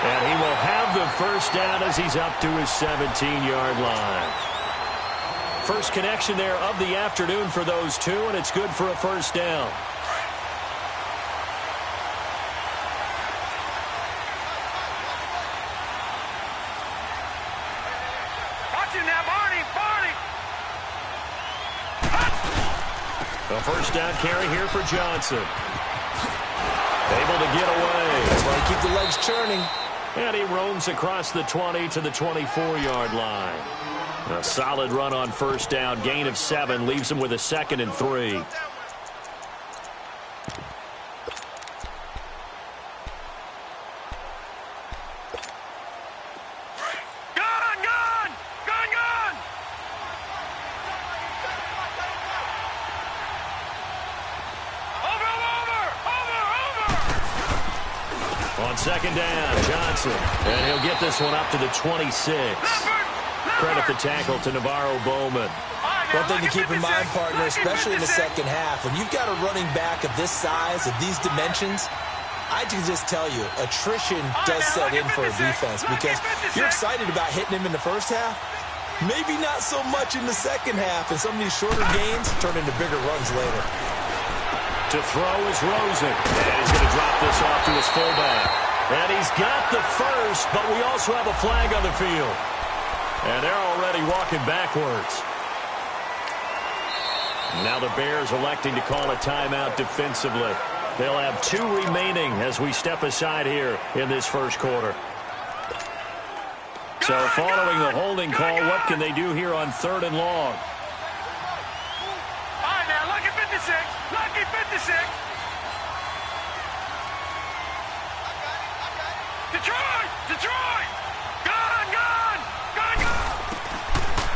And he will have the first down as he's up to his 17-yard line. First connection there of the afternoon for those two, and it's good for a first down. A first down carry here for Johnson. Able to get away. That's why you keep the legs churning. And he roams across the 20 to the 24-yard line. A solid run on first down. Gain of 7 leaves him with a 2nd and 3. Second down, Johnson. And he'll get this one up to the 26. Credit the tackle to Navarro Bowman. One thing to keep in mind, partner, especially in the second half, when you've got a running back of this size, of these dimensions, I can just tell you, attrition does set in for a defense because you're excited about hitting him in the first half. Maybe not so much in the second half, and some of these shorter gains turn into bigger runs later. To throw is Rosen. And he's going to drop this off to his fullback. And he's got the first, but we also have a flag on the field. And they're already walking backwards. Now the Bears electing to call a timeout defensively. They'll have 2 remaining as we step aside here in this first quarter. So following the holding call, what can they do here on 3rd and long? All right, now, lucky 56. Lucky 56. Detroit! Gone!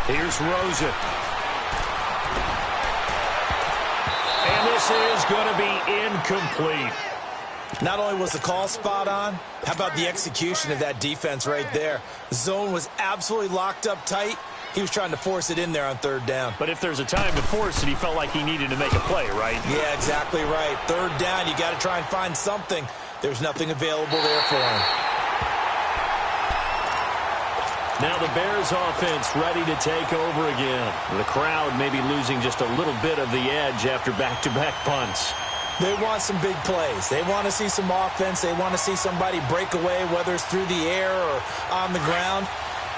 Here's Rosen. And this is going to be incomplete. Not only was the call spot on, how about the execution of that defense right there? The zone was absolutely locked up tight. He was trying to force it in there on 3rd down. But if there's a time to force it, he felt like he needed to make a play, right? Yeah, exactly right. 3rd down, you got to try and find something. There's nothing available there for him. Now the Bears offense ready to take over again. The crowd maybe losing just a little bit of the edge after back-to-back punts. They want some big plays. They want to see some offense. They want to see somebody break away, whether it's through the air or on the ground.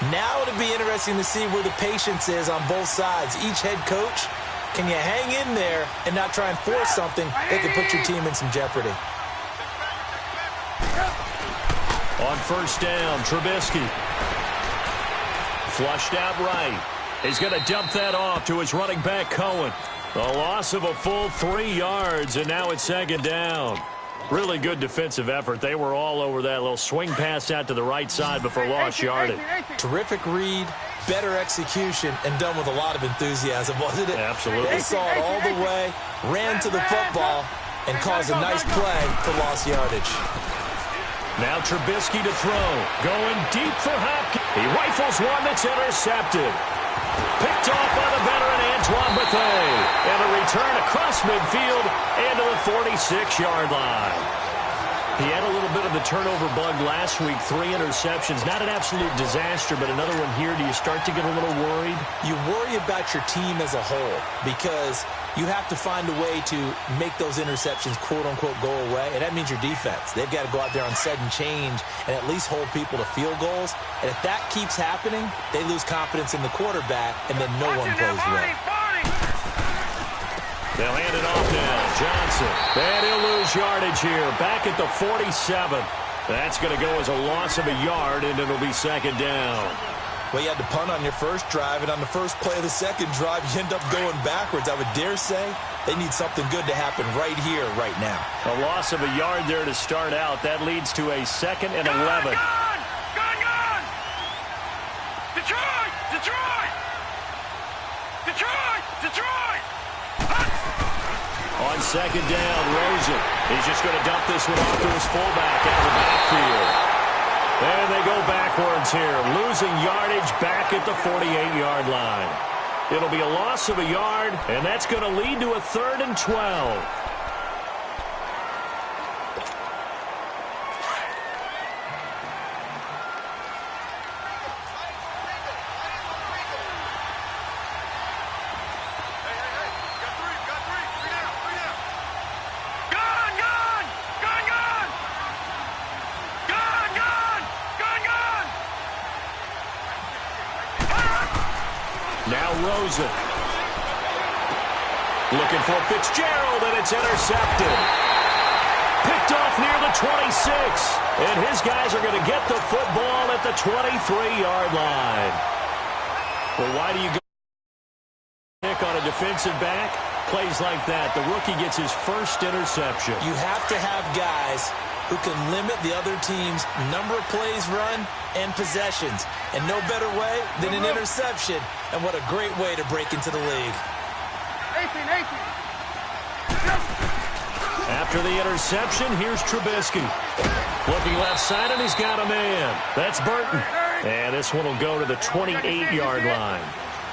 Now it'll be interesting to see where the patience is on both sides. Each head coach, can you hang in there and not try and force something that could put your team in some jeopardy? On first down, Trubisky. Flushed out right. He's going to dump that off to his running back, Cohen. A loss of a full 3 yards, and now it's 2nd down. Really good defensive effort. They were all over that little swing pass out to the right side before lost yardage. Terrific read, better execution, and done with a lot of enthusiasm, wasn't it? Absolutely. They saw it all the way, ran to the football, and caused a nice play for lost yardage. Now Trubisky to throw. Going deep for Hopkins. He rifles one that's intercepted. Picked off by the veteran Antoine Bethea. And a return across midfield and to the 46-yard line. He had a little bit of the turnover bug last week. 3 interceptions. Not an absolute disaster, but another one here. Do you start to get a little worried? You worry about your team as a whole because you have to find a way to make those interceptions, quote-unquote, go away. And that means your defense. They've got to go out there on sudden change and at least hold people to field goals. And if that keeps happening, they lose confidence in the quarterback, and then no one plays well. They'll hand it off now. Johnson. And he'll lose yardage here. Back at the 47. That's going to go as a loss of a yard, and it'll be 2nd down. Well, you had to punt on your first drive, and on the first play of the second drive, you end up going backwards. I would dare say they need something good to happen right here, right now. A loss of a yard there to start out. That leads to a 2nd and 11. Gone! Detroit! On 2nd down, Rosen. He's just going to dump this one off to his fullback out of the backfield. And they go backwards here, losing yardage back at the 48-yard line. It'll be a loss of a yard, and that's going to lead to a 3rd and 12. Now Rosen. Looking for Fitzgerald, and it's intercepted. Picked off near the 26. And his guys are going to get the football at the 23-yard line. Well, why do you go pick on a defensive back? Plays like that. The rookie gets his first interception. You have to have guys who can limit the other team's number of plays run and possessions. And no better way than an interception. And what a great way to break into the league. 18. After the interception, here's Trubisky. Looking left side, and he's got a man. That's Burton. And this one will go to the 28-yard line.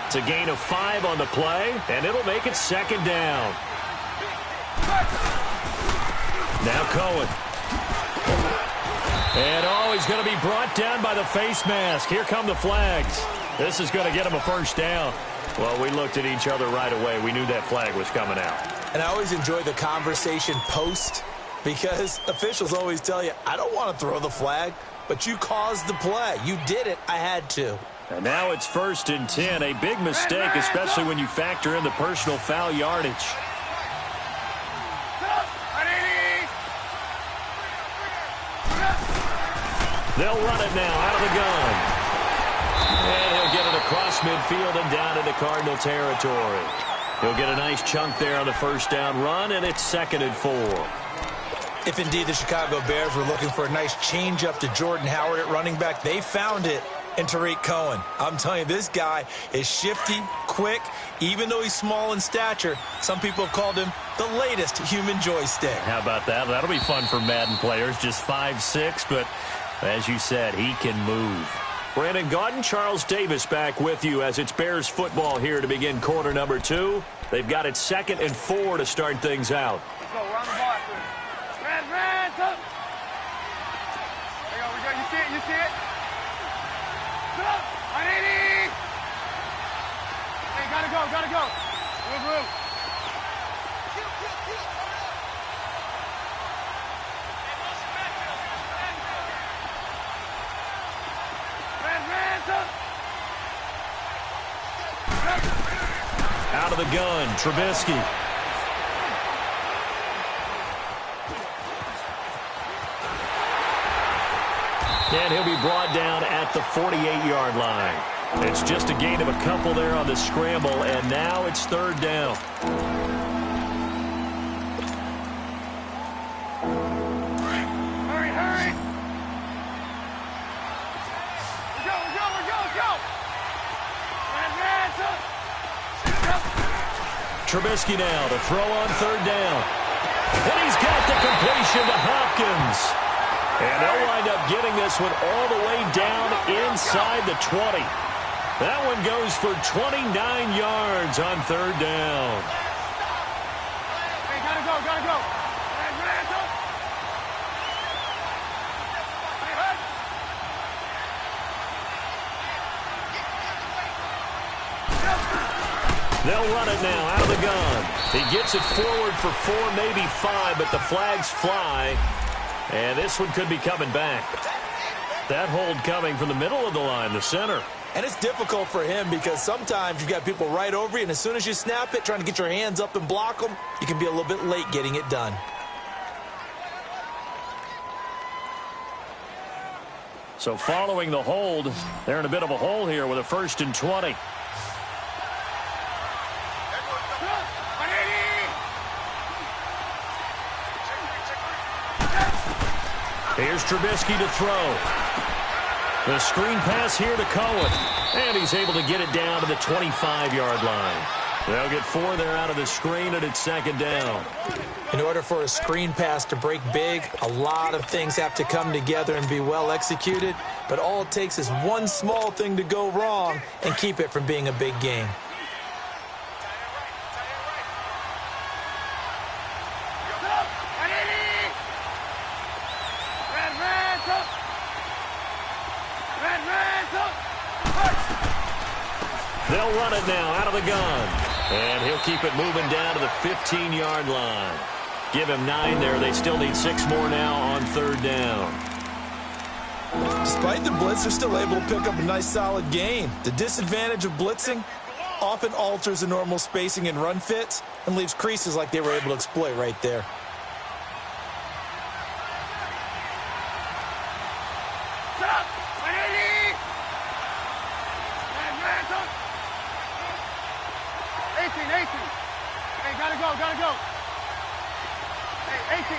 It's a gain of 5 on the play, and it'll make it second down. Now Cohen. And, he's going to be brought down by the face mask. Here come the flags. This is going to get him a first down. Well, we looked at each other right away. We knew that flag was coming out. And I always enjoy the conversation post because officials always tell you, I don't want to throw the flag, but you caused the play. You did it. I had to. And now it's 1st and 10. A big mistake, especially when you factor in the personal foul yardage. They'll run it now out of the gun. And he'll get it across midfield and down into Cardinal territory. He'll get a nice chunk there on the first down run, and it's 2nd and 4. If indeed the Chicago Bears were looking for a nice change-up to Jordan Howard at running back, they found it in Tariq Cohen. I'm telling you, this guy is shifty, quick, even though he's small in stature. Some people have called him the latest human joystick. How about that? That'll be fun for Madden players, just 5'6", but as you said, he can move. Brandon Gaudin, Charles Davis back with you as it's Bears football here to begin quarter number 2. They've got it 2nd and 4 to start things out. Let's go. We're on the ball. Red, up. There we go. You see it? You see it? Up. 180. Hey, gotta go. Move. Out of the gun, Trubisky. And he'll be brought down at the 48-yard line. It's just a gain of a couple there on the scramble, and now it's 3rd down. Hurry. Go. Trubisky now to throw on 3rd down. And he's got the completion to Hopkins. And they'll wind up getting this one all the way down inside the 20. That one goes for 29 yards on 3rd down. Hey, gotta go. They'll run it now out of the gun. He gets it forward for 4, maybe 5, but the flags fly. And this one could be coming back. That hold coming from the middle of the line, the center. And it's difficult for him because sometimes you've got people right over you, and as soon as you snap it, trying to get your hands up and block them, you can be a little bit late getting it done. So following the hold, they're in a bit of a hole here with a 1st and 20. Here's Trubisky to throw. The screen pass here to Cohen. And he's able to get it down to the 25-yard line. They'll get 4 there out of the screen, and it's 2nd down. In order for a screen pass to break big, a lot of things have to come together and be well executed. But all it takes is one small thing to go wrong and keep it from being a big game. They'll run it now out of the gun. And he'll keep it moving down to the 15-yard line. Give him 9 there. They still need 6 more now on 3rd down. Despite the blitz, they're still able to pick up a nice solid gain. The disadvantage of blitzing, often alters the normal spacing and run fits and leaves creases like they were able to exploit right there. Set up! 180! 18. Hey, gotta go. Hey, 18.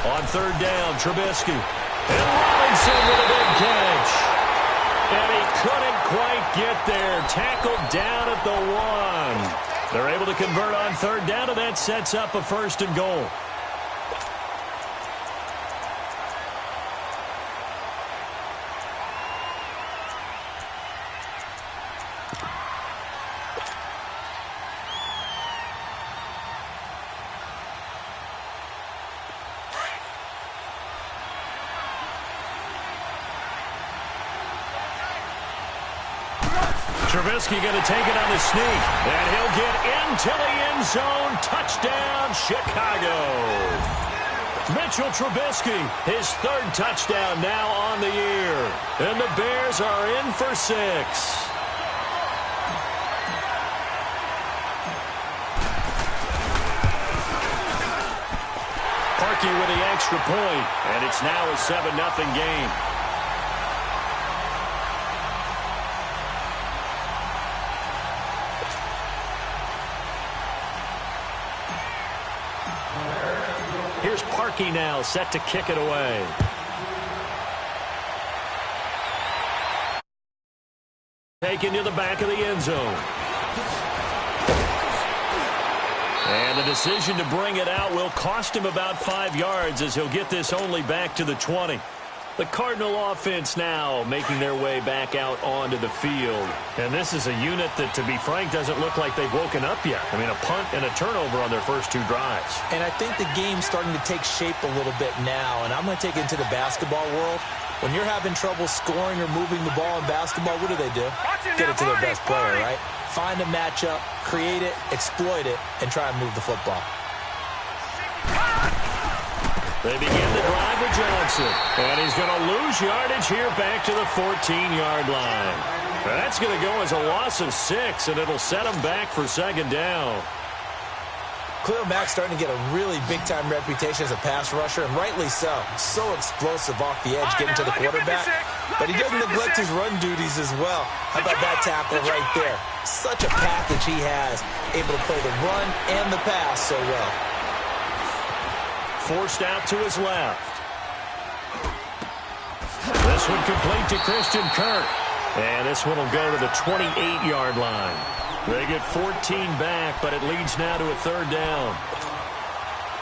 On third down, Trubisky. And Robinson with a big catch. And he couldn't quite get there. Tackled down at the 1. They're able to convert on third down, and that sets up a 1st and goal. Trubisky going to take it on the sneak, and he'll get into the end zone. Touchdown, Chicago. Mitchell Trubisky, his 3rd touchdown now on the year. And the Bears are in for 6. Parkey with the extra point, and it's now a 7-0 game. Here's Parkey now, set to kick it away. Taken to the back of the end zone. And the decision to bring it out will cost him about 5 yards as he'll get this only back to the 20. The Cardinal offense now making their way back out onto the field. And this is a unit that, to be frank, doesn't look like they've woken up yet. I mean, a punt and a turnover on their first 2 drives. And I think the game's starting to take shape a little bit now. And I'm going to take it into the basketball world. When you're having trouble scoring or moving the ball in basketball, what do? Get it to their best player, right? Find a matchup, create it, exploit it, and try and move the football. They begin the drive with Johnson. And he's going to lose yardage here back to the 14-yard line. That's going to go as a loss of 6, and it'll set him back for 2nd down. Khalil Mack's starting to get a really big-time reputation as a pass rusher, and rightly so. So explosive off the edge, getting to the quarterback. But he doesn't neglect his run duties as well. How about that tackle right there? Such a package he has, able to play the run and the pass so well. Forced out to his left. This one complete to Christian Kirk. And this one will go to the 28-yard line. They get 14 back, but it leads now to a 3rd down.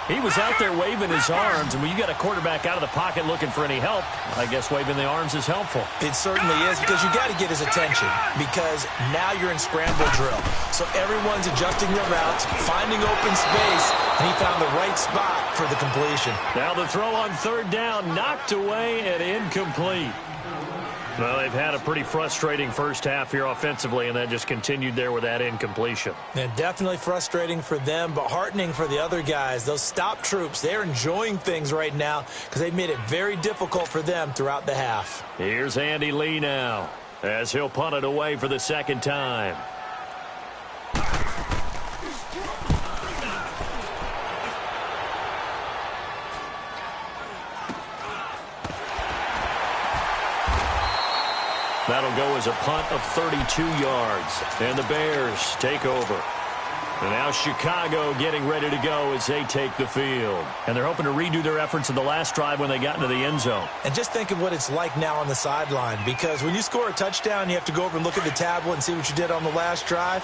He was out there waving his arms, and when you got a quarterback out of the pocket looking for any help, I guess waving the arms is helpful. It certainly is, because you got to get his attention, because now you're in scramble drill. So everyone's adjusting their routes, finding open space, and he found the right spot for the completion. Now the throw on 3rd down, knocked away and incomplete. Well, they've had a pretty frustrating first half here offensively, and that just continued there with that incompletion. Yeah, definitely frustrating for them, but heartening for the other guys. Those stop troops, they're enjoying things right now because they've made it very difficult for them throughout the half. Here's Andy Lee now as he'll punt it away for the 2nd time. That'll go as a punt of 32 yards. And the Bears take over. And now Chicago getting ready to go as they take the field. And they're hoping to redo their efforts in the last drive when they got into the end zone. And just think of what it's like now on the sideline. Because when you score a touchdown, you have to go over and look at the tablet and see what you did on the last drive.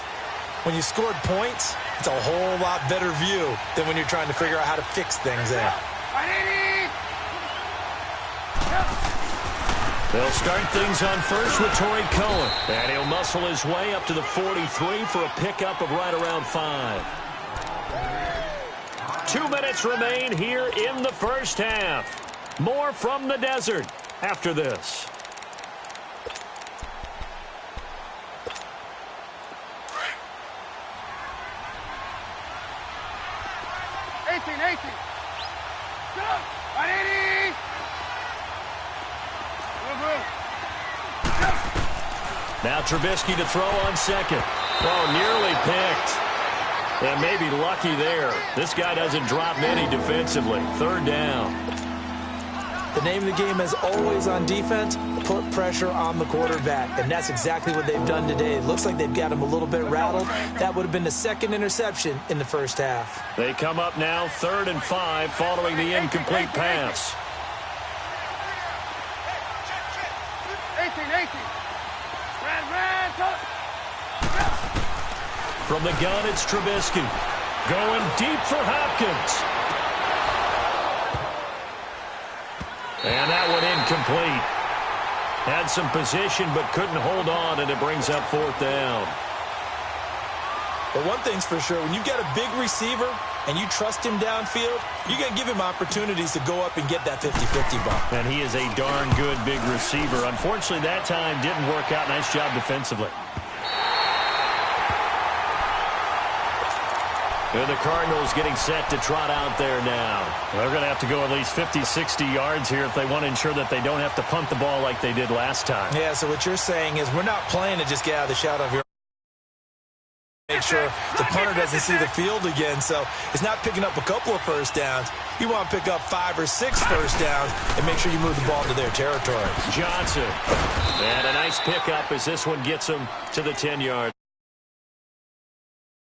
When you scored points, it's a whole lot better view than when you're trying to figure out how to fix things there. They'll start things on first with Torrey Cohen. And he'll muscle his way up to the 43 for a pickup of right around 5. 2 minutes remain here in the first half. More from the desert after this. Now Trubisky to throw on second. Oh, nearly picked. And maybe lucky there. This guy doesn't drop many defensively. Third down. The name of the game is always on defense, put pressure on the quarterback. And that's exactly what they've done today. It looks like they've got him a little bit rattled. That would have been the second interception in the first half. They come up now 3rd and 5 following the incomplete pass. 18. From the gun, it's Trubisky. Going deep for Hopkins. And that one incomplete. Had some position but couldn't hold on, and it brings up 4th down. But one thing's for sure, when you've got a big receiver and you trust him downfield, you're going to give him opportunities to go up and get that 50-50 ball. And he is a darn good big receiver. Unfortunately, that time didn't work out. Nice job defensively. And the Cardinals getting set to trot out there now. They're going to have to go at least 50, 60 yards here if they want to ensure that they don't have to punt the ball like they did last time. Yeah, so what you're saying is we're not playing to just get out of the shadow of your make sure the punter doesn't see the field again. So it's not picking up a couple of first downs. You want to pick up 5 or 6 first downs and make sure you move the ball to their territory. Johnson. And a nice pickup as this one gets him to the 10-yard.